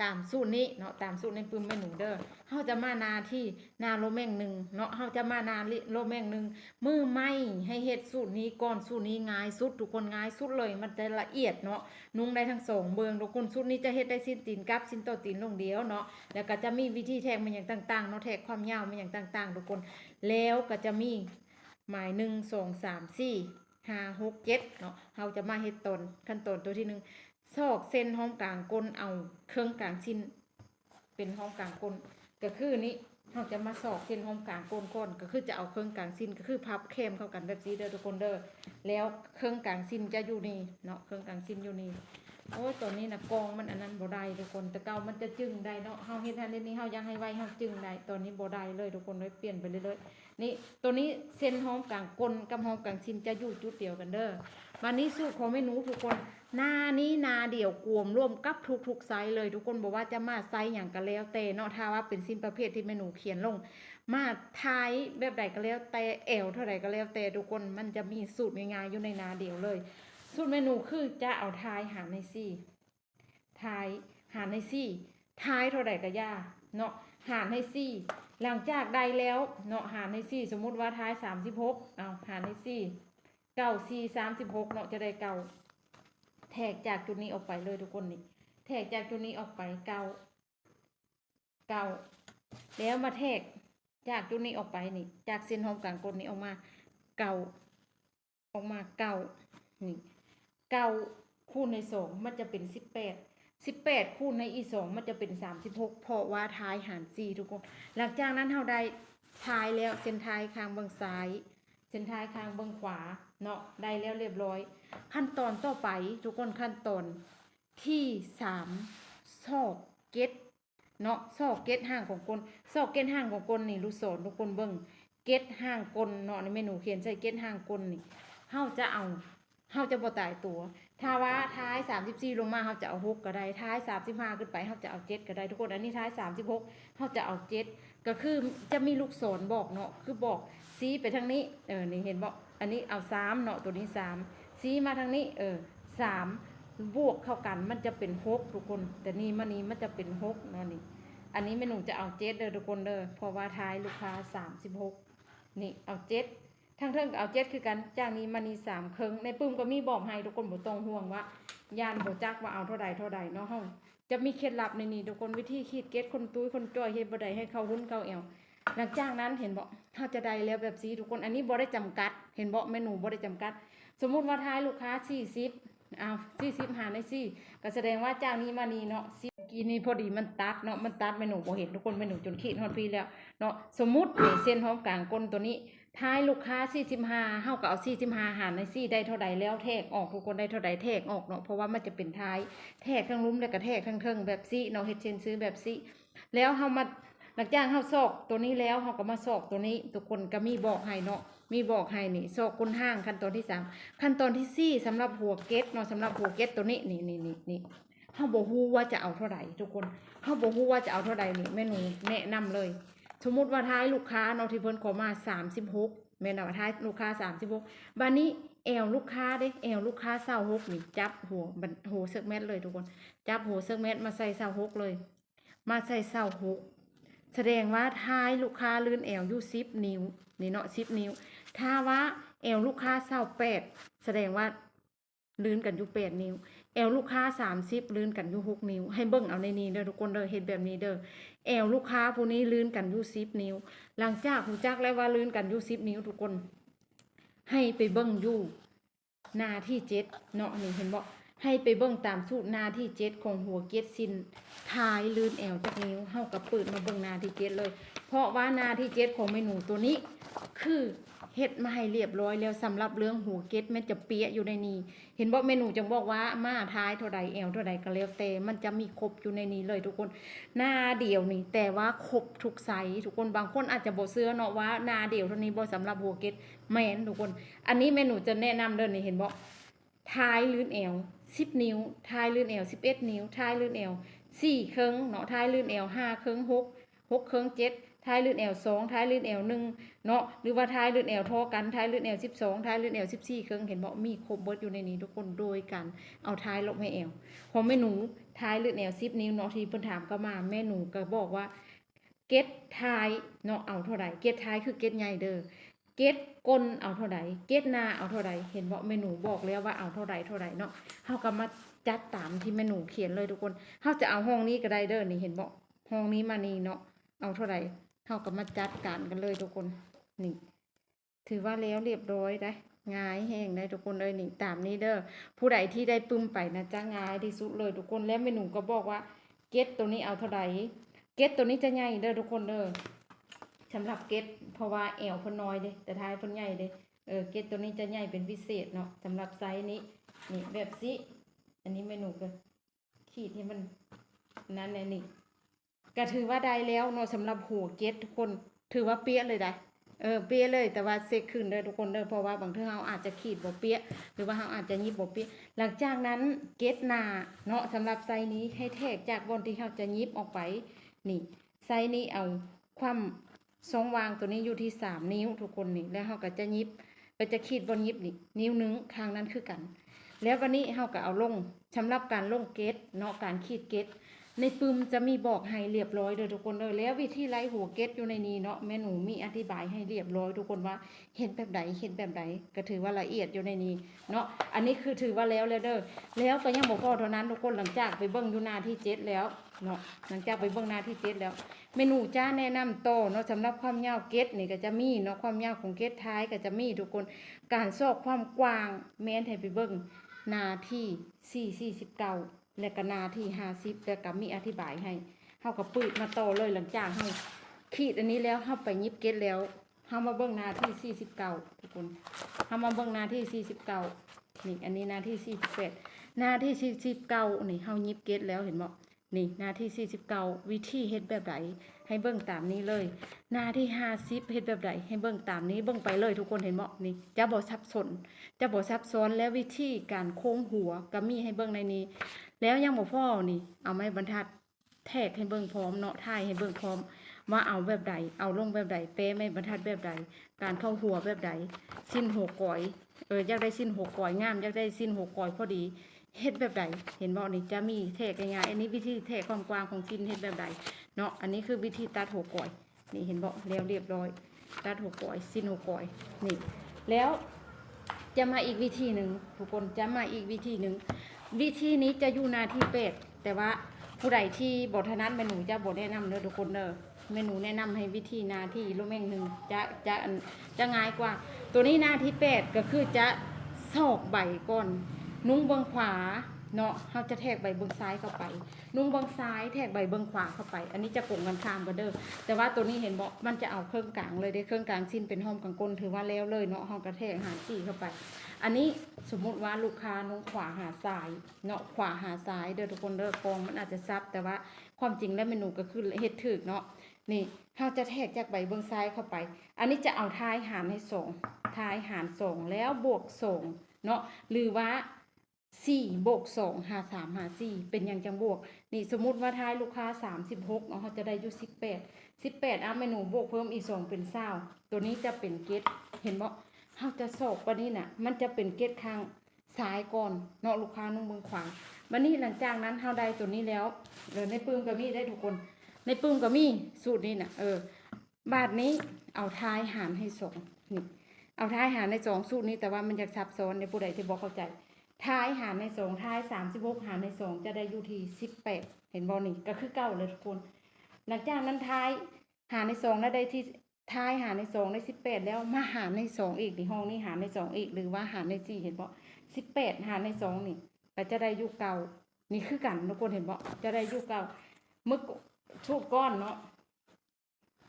ตามสูตรนี้เนาะตามสูตรในปืมแม่หนูเด้อเฮาจะมานาที่นาโลแม่งหนึ่งเนาะเฮาจะมานาโลแม่งหนึ่งมือไม่ให้เฮ็ดสูตรนี้ก่อนสูตรนี้ง่ายสุดทุกคนง่ายสุดเลยมันจะละเอียดเนาะนุ่งได้ทั้งสองเบืองทุกคนสูตรนี้จะเฮ็ดได้สิ้นตีนกับสิ้นโตตีนลงเดียวเนาะแล้วก็จะมีวิธีแทงมันอย่างต่างๆเนาะแทกความยาวมันอย่างต่างๆทุกคนแล้วก็จะมีหมาย1 2 3 4 5 6 7เนาะเฮาจะมาเฮ็ดตนขั้นตอนตัวที่1ซอกเส้นห้องกลางก้นเอาเครื่องกลางชิ้นเป็นห้องกลางก้นก็คือนี้เราจะมาซอกเส้นห้องกลางก้นก้นก็คือจะเอาเครื่องกลางชิ้นก็คือพับเข้มเข้ากันแบบนี้เด้อทุกคนเด้อแล้วเครื่องกลางชิ้นจะอยู่นี่เนาะเครื่องกลางชิ้นอยู่นี่โอ้ยตัวนี้นะกองมันอันนั้นบ่ได้ทุกคนแต่เก่ามันจะจึงได้เนาะเฮาเฮ็ดทันนี้เฮายังให้ไว้เฮาจึงได้ตอนนี้บ่ได้เลยทุกคนเลยเปลี่ยนไปเรื่อยๆนี่ตัวนี้เส้นห้องกลางก้นกับห้องกลางชิ้นจะอยู่จุดเดียวกันเด้อวันนี้สูตรของเมนูทุกคนหน้านี้นาเดี่ยวกวมร่วมกับทุกไซส์เลยทุกคนบอกว่าจะมาไซส์อย่างก็แล้วแต่เนาะถ้าว่าเป็นสิ้นประเภทที่เมนูเขียนลงมาท้ายแบบใดก็แล้วแต่เอวเท่าใดก็แล้วแต่ทุกคนมันจะมีสูตรง่ายๆอยู่ในนาเดี่ยวเลยสูตรเมนูคือจะเอาท้ายหารในซี่ท้ายหารในซี่ท้ายเท่าใดก็ย่าเนาะหารในซี่หลังจากใดแล้วเนาะหารในซี่สมมุติว่าท้าย36เอาหารในซี่9 4 36เนาะจะได้เก่าแทกจากจุดนี้ออกไปเลยทุกคนนี่แทกจากจุดนี้ออกไปเก้าแล้วมาแทกจากจุดนี้ออกไปนี่จากเส้นห้องกลางก้นนี้ออกมาเก้านี่คูณใน2มันจะเป็น18คูณในอี2มันจะเป็น36เพราะว่าท้ายหาร4ทุกคนหลังจากนั้นเราได้ท้ายแล้วเส้นท้ายข้างเบื้องซ้ายเส้นท้ายข้างเบื้องขวาเนาะได้แล้วเรียบร้อยขั้นตอนต่อไปทุกคนขั้นตอนที่3ซอกเก็ตเนาะซอกเก็ตห่างของกลซอกเก็ตห่างของกลนี่ลูกศรทุกคนเบิ่งเก็ตห่างกลเนาะในเมนูเขียนใส่เก็ตห่างกลนี่เฮาจะบ่ตายตัวถ้าว่าท้าย34ลงมาเฮาจะเอา6ก็ได้ท้าย35ขึ้นไปเฮาจะเอา7ก็ได้ทุกคนอันนี้ท้าย36เฮาจะเอา7ก็คือจะมีลูกศรบอกเนาะคือบอกซีไปทางนี้นี่เห็นบ่อันนี้เอา3เนาะตัวนี้3ซีมาทางนี้3บวกเข้ากันมันจะเป็น6ทุกคนแต่นี่มันจะเป็น6เนาะนี่อันนี้แม่หนูจะเอา7เด้อทุกคนเด้อเพราะว่าท้ายลูกค้า36นี่เอา7ทั้งเทิงก็เอา7คือกันจากนี้มานี่3ครึ่งในปื้มก็มีบอกให้ทุกคนบ่ต้องห่วงว่ายานบ่จักว่าเอาเท่าใดเนาะเฮาจะมีเคล็ดลับในนี้ทุกคนวิธีคิดเก็ตคนตุ้ยคนจ้อยเฮ็ดบ่ได้ให้เข้าหุ้นเข้าแอวหลังจากนั้นเห็นบ่เฮาจะได้แล้วแบบนี้ทุกคนอันนี้บ่ได้จำกัดเห็นบ่เมนูบ่ได้จำกัดสมมุติว่าท้ายลูกค้า40เอา40หารใน4ก็แสดงว่าจากนี้มานี้เนาะกี้นี้พอดีมันตัดเนาะมันตัดเมนูบ่เห็นทุกคนเมนูจนขีดฮอดพี่แล้วเนาะสมมุตินี่เส้นหอมกลางก้นตัวนี้ท้ายลูกค้า45เฮาก็เอา45หารใน4ได้เท่าใดแล้วแทกออกทุกคนได้เท่าใดแทกออกเนาะเพราะว่ามันจะเป็นท้ายแทกทั้งลุ้มแล้วก็แทกทั้งเทิงแบบซี่เนาะเฮ็ดเช่นซื้อแบบซี่แล้วเฮามาหลังจากเฮาซอกตัวนี้แล้วเฮาก็มาซอกตัวนี้ทุกคนก็มีบอกให้เนาะมีบอกให้นี่ซอกก้นห้างขั้นตอนที่3ขั้นตอนที่4สำหรับหัวเก็ตเนาะสำหรับหัวเก็ตตัวนี้นี่เฮาบ่ฮู้ว่าจะเอาเท่าใดทุกคนเฮาบ่ฮู้ว่าจะเอาเท่าใดนี่แม่หนูแนะนำเลยสมมุติว่าท้ายลูกค้าเนาะที่เพิ่นขอมา36แม่นว่าท้ายลูกค้า36บัดนี้แอวลูกค้าเด้แอวลูกค้า26นี่จับหัวเซิกแมทเลยทุกคนจับหัวเซิกแมทมาใส่26เลยมาใส่26แสดงว่าท้ายลูกค้าลื่นแอวอยู่10นิ้วนี่เนาะ10นิ้วถ้าว่าแอวลูกค้า28แสดงว่าลื่นกันอยู่8นิ้วแอลลูกค้า30ลื่นกันอยู่6นิ้วให้เบิ่งเอาในนี้เด้อทุกคนเด้อเฮ็ดแบบนี้เด้อแอลลูกค้าผู้นี้ลื่นกันอยู่10นิ้วหลังจากฮู้จักแล้วว่าลื่นกันอยู่10นิ้วทุกคนให้ไปเบิ่งอยู่หน้าที่7เนาะนี่เห็นบ่ให้ไปเบิ่งตามสูตรหน้าที่7ของหัวเก็ดซินท้ายลื่นแอลจักนิ้วเฮาก็เปิดมาเบิ่งหน้าที่7เลยเพราะว่าหน้าที่7ของเมนูตัวนี้คือเฮ็ดมาให้เรียบร้อยแล้วสำหรับเรื่องหัวเก็ดมันจะเปียอยู่ในนี้เห็นบ่เมนูจังบอกว่ามาท้ายเท่าใดแอวเท่าใดก็แล้วแต่มันจะมีครบอยู่ในนี้เลยทุกคนหน้าเดียวนี่แต่ว่าครบทุกไซส์ทุกคนบางคนอาจจะบ่เชื่อเนาะว่าหน้าเดียวเท่านี้บ่สำหรับหัวเก็ดแม่นทุกคนอันนี้เมนูจะแนะนำเด้อนี่เห็นบ่ท้ายลื่นแอว10นิ้วท้ายลื่นแอว11นิ้วท้ายลื่นแอว4ครึ่งเนาะท้ายลื่นแอว5ครึ่ง6ครึ่ง7 ท้ายลื่นแอล2ท้ายลื่นแอล1เนาะหรือว่าท้ายลื่นแอลทอกันท้ายลื่นแอล12ท้ายลื่นแอล14เครื่องเห็นบ่มีครบเบิดอยู่ในนี้ทุกคนโดยการเอาท้ายลบให้แอลของแม่หนูท้ายลื่นแอล10นิ้วเนาะที่เพิ่นถามก็มาแม่หนูก็บอกว่าเก็ตท้ายเนาะเอาเท่าใดเก็ตท้ายคือเก็ตใหญ่เด้อเก็ตก้นเอาเท่าใดเก็ตหน้าเอาเท่าใดเห็นบ่แม่หนูบอกแล้วว่าเอาเท่าใดเนาะเฮาก็มาจัดตามที่แม่หนูเขียนเลยทุกคนเฮาจะเอาห้องนี้ก็ได้เด้อนี่เห็นบ่ห้องนี้มานี่เนาะเอาเท่าใดเฮาก็มาจัดการกันเลยทุกคนนี่ถือว่าแล้วเรียบร้อยได้ง่ายแห้งได้ทุกคนเลยนี่ตามนี้เด้อผู้ใดที่ได้ปึ้มไปนะจะง่ายที่สุดเลยทุกคนแล้วแม่หนูก็บอกว่าเก็ตตัวนี้เอาเท่าใดเก็ตตัวนี้จะใหญ่เด้อทุกคนเด้อสำหรับเก็ตเพราะว่าแอวเพิ่นน้อยเด้แต่ท้ายเพิ่นใหญ่เด้เก็ตตัวนี้จะใหญ่เป็นพิเศษเนาะสำหรับไซส์นี้นี่แบบสิอันนี้เมนูก็ขีดให้มันนั่นแหละนี่ก็ถือว่าได้แล้วเนาะสำหรับหัวเก็ตทุกคนถือว่าเปี้ยเลยได้เปี้ยเลยแต่ว่าเซ็กขึ้นเด้อทุกคนเด้อเพราะว่าบางทีเราอาจจะขีดบ่เปี้ยหรือว่าเราอาจจะยิบบ่เปี้ยหลังจากนั้นเก็ตหน้าเนาะสำหรับไซส์นี้ให้แทกจากบนที่เราจะยิบออกไปนี่ไซส์นี้เอาความทรงวางตัวนี้อยู่ที่3นิ้วทุกคนนี่แล้วเราก็จะยิบก็จะขีดบนยิบนี่นิ้วนึงข้างนั้นคือกันแล้ววันนี้เราก็เอาลงสำหรับการลงเกตเนาะการขีดเกตในปึมจะมีบอกให้เรียบร้อยเลยทุกคนเลยแล้ววิธีไล่หัวเกตอยู่ในนี้เนาะแม่หนูมีอธิบายให้เรียบร้อยทุกคนว่าเห็นแบบไหนก็ถือว่าละเอียดอยู่ในนี้เนาะอันนี้คือถือว่าแล้วเด้อแล้วก็ยังบอกพอเท่านั้นทุกคนหลังจากไปเบิ้งอยู่หน้าที่7แล้วเนาะหลังจากไปเบิ้งหน้าที่7แล้วเมนูจ้าแนะนำโตเนาะสำหรับความยาวเกตนี่ก็จะมีเนาะความยาวของเกตท้ายก็จะมีทุกคนการซอกความกว้างแม้นให้ไปเบิ้งนาที่49และก็นาที่50แล้วก็มีอธิบายให้เฮาก็ปืดมาต่อเลยหลังจากเฮาขีดอันนี้แล้วเฮาไปยิบเกตแล้วเฮามาเบิ่งนาที่49ทุกคนเฮามาเบิ่งนาที่49นี่อันนี้นาที่48นาที่49นี่เฮายิบเกตแล้วเห็นบ่นี่นาที่49วิธีเฮ็ดแบบใดให้เบิ่งตามนี้เลยนาที่50เฮ็ดแบบใดให้เบิ่งตามนี้เบิ่งไปเลยทุกคนเห็นบ่นี่จะบ่ซับซ้อนและวิธีการโค้งหัวก็มีให้เบิ่งในนี้แล้วยังบ่พอนี่เอาไม้บรรทัดแทกให้เบิ่งพร้อมเนาะถ่ายให้เบิ่งพร้อมว่าเอาแบบใดเอาลงแบบใดเป๊ะไม้บรรทัดแบบใดการเข้าหัวแบบใดสิ้นหัวก้อยอยากได้สิ้นหัวก้อยงามอยากได้สิ้นหัวก้อยพอดีเฮ็ดแบบใดเห็นบ่นี่จะมีแทกง่ายๆอันนี้วิธีแทกความกว้างของสิ้นเฮ็ดแบบใดเนาะอันนี้คือวิธีตัดหัวก้อยนี่เห็นบ่แล้วเรียบร้อยตัดหัวก้อยสิ้นหัวก้อยนี่แล้วจะมาอีกวิธีหนึ่งทุกคนจะมาอีกวิธีหนึ่งวิธีนี้จะอยู่หน้าที่8แต่ว่าผู้ใดที่บ่ถนัดแม่หนูจะบ่แนะนำเด้อทุกคนเด้อแม่หนูแนะนำให้วิธีหน้าที่โลแม่งหนึ่งจะง่ายกว่าตัวนี้หน้าที่8ก็คือจะซอกใบก่อนนุ่งเบื้องขวาเนาะเขาจะแทกใบเบื้องซ้ายเข้าไปนุ่งเบื้องซ้ายแทกใบเบื้องขวาเข้าไปอันนี้จะโกงกันข้ามกันเด้อแต่ว่าตัวนี้เห็นบอกมันจะเอาเครื่องกลางเลยได้เครื่องกลางสิ้นเป็นห้อมกลางก้นถือว่าแล้วเลยเนาะห้องกระแทกหาสี่เข้าไปอันนี้สมมุติว่าลูกค้านุ่งขวาหาซ้ายเนาะขวาหาซ้ายเด้อทุกคนเด้อกองมันอาจจะซับแต่ว่าความจริงแล้วเมนูก็คือเฮ็ดถึกเนาะนี่เขาจะแทกจากใบเบื้องซ้ายเข้าไปอันนี้จะเอาท้ายหารให้2ท้ายหาร2แล้วบวก2เนาะหรือว่า4บวก2หา3หา4เป็นอย่างจังบวกนี่สมมุติว่าท้ายลูกค้า36เนาะเขาจะได้อยู่18เมนูบวกเพิ่มอีก2เป็น20ตัวนี้จะเป็นเกตเห็นบ่เขาจะสอบวันนี้น่ะมันจะเป็นเกตข้างซ้ายก่อนเนาะลูกค้านุ่งมือขวาวันนี้หลังจากนั้นเขาได้ตัวนี้แล้วในปื้มก็มีได้ทุกคนในปื้มก็มีสูตรนี้น่ะบาทนี้เอาท้ายหารให้2นี่เอาท้ายหารใน2สูตรนี้แต่ว่ามันจะซับซ้อนในผู้ใดที่บ่เข้าใจท้ายหารใน2ท้าย36หารใน2จะได้อยู่ที่18เห็นบ่นี่ก็คือเก้าเลยทุกคนหลังจากนั้นท้ายหารใน2แล้วได้ที่ท้ายหารใน2ได้18แล้วมาหารใน2อีกนี่ห้องนี้หารใน2อีกหรือว่าหารใน4เห็นบ่18หารใน2นี่ก็จะได้อยู่เก้านี่คือกันทุกคนเห็นบ่จะได้อยู่เก้ามึกชุดก้อนเนาะ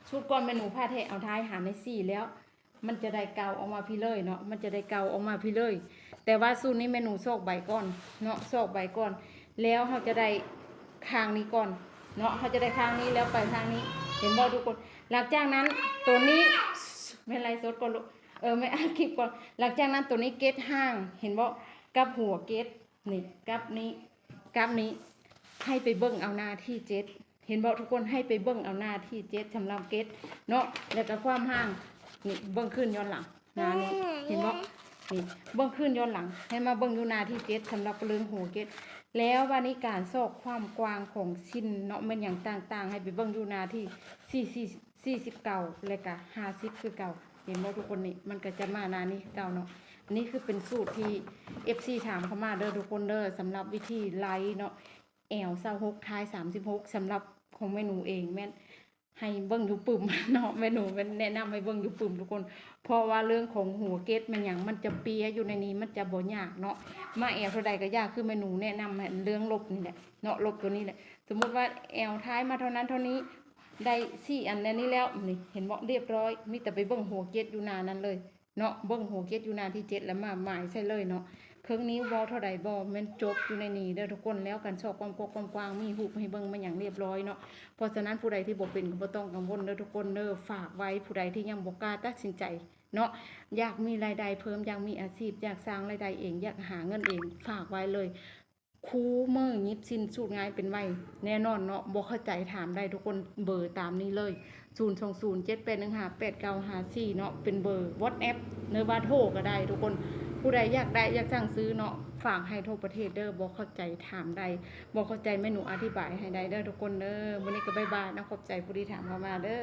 ชุดก้อนเมนูผ้าเทเอาท้ายหารใน4แล้วมันจะได้เกาออกมาพี่เลยเนาะมันจะได้เกาออกมาพี่เลยแต่ว่าสูตรนี้เมนูซอกใบก่อนเนาะซอกใบก่อนแล้วเขาจะได้ข้างนี้ก่อนเนาะเขาจะได้ข้างนี้แล้วไปข้างนี้เห็นบ่ทุกคนหลังจากนั้นตัวนี้ไม่ไรสดก่อนลูกไม่อ่านคลิปก่อนหลังจากนั้นตัวนี้เกตห้างเห็นบ่กับหัวเกตนี่กับนี้ให้ไปเบิ่งเอาหน้าที่7 เห็นบอกทุกคนให้ไปเบิ่งเอาหน้าที่เจ็ดสำหรับเกตเนาะแล้วก็ความห่างนี่เบิ่งขึ้นย้อนหลังหนานี่เห็นบอกนี่เบิ่งขึ้นย้อนหลัง ให้มาเบิ่งอยู่หน้าที่เจ็ดสำหรับเรื่องหัวเกตแล้ววันนี้การซอกความกว้างของชิ้นเนาะมันอย่างต่างๆ ให้ไปเบิ่งอยู่หน้าที่49แล้วก็50คือเก่าเห็นบอกทุกคนนี่มันก็จะมาหน้านี้เก่าเนาะอันนี้คือเป็นสูตรที่ FC ถามเข้ามาเด้อทุกคนเด้อสำหรับวิธีไลเนาะแอล26ท้าย36สำหรับของเมนูเองแม่นให้เบิ่งอยู่ปุ่ม เนาะเมนูมันแนะนำให้เบิ่งอยู่ปุ่มทุกคน เพราะว่าเรื่องของหัวเกตมันอย่างมันจะเปียอยู่ในนี้มันจะบ่ยากเนาะมาแอลเท่าใดก็ยากคือเมนูแนะนำให้เรื่องลบนี่แหละเนาะลบตัวนี้แหละสมมุติว่าแอลท้ายมาเท่านั้นเท่านี้ได้4อันนี้แล้วนี่เห็นบ่เรียบร้อยมีแต่ไปเบิ่งหัวเกตอยู่หน้านั้นเลยเนาะเบิ่งหัวเกตอยู่หน้าที่7แล้วมาหมายใส่เลยเนาะเครื่องนิ้วบอเท่าใดบอมันจบอยู่ในนี้เด้อทุกคนแล้วกันชอบความกว้างมีหุบให้เบิ่งมาอย่างเรียบร้อยเนาะเพราะฉะนั้นผู้ใดที่บ่เป็นก็บ่ต้องกังวลเด้อทุกคนเด้อฝากไว้ผู้ใดที่ยังบ่กล้าตัดสินใจเนาะอยากมีรายได้เพิ่มอยากมีอาชีพอยากสร้างรายได้เองอยากหาเงินเองฝากไว้เลยคูมือยิบสิ้นสูตรง่ายเป็นไวแน่นอนเนาะบ่เข้าใจถามได้ทุกคนเบอร์ตามนี้เลย02078158954เนาะเป็นเบอร์ WhatsApp เนื้อว่าโทรก็ได้ทุกคนผู้ใดอยากได้อยากสั่งซื้อเนาะฝากให้ทั่วประเทศเด้อบ่เข้าใจถามได้บ่เข้าใจแม่หนูอธิบายให้ได้เด้อทุกคนเด้อมื้อนี้ก็บ๊ายบายนะขอบใจผู้ที่ถามเข้ามาเด้อ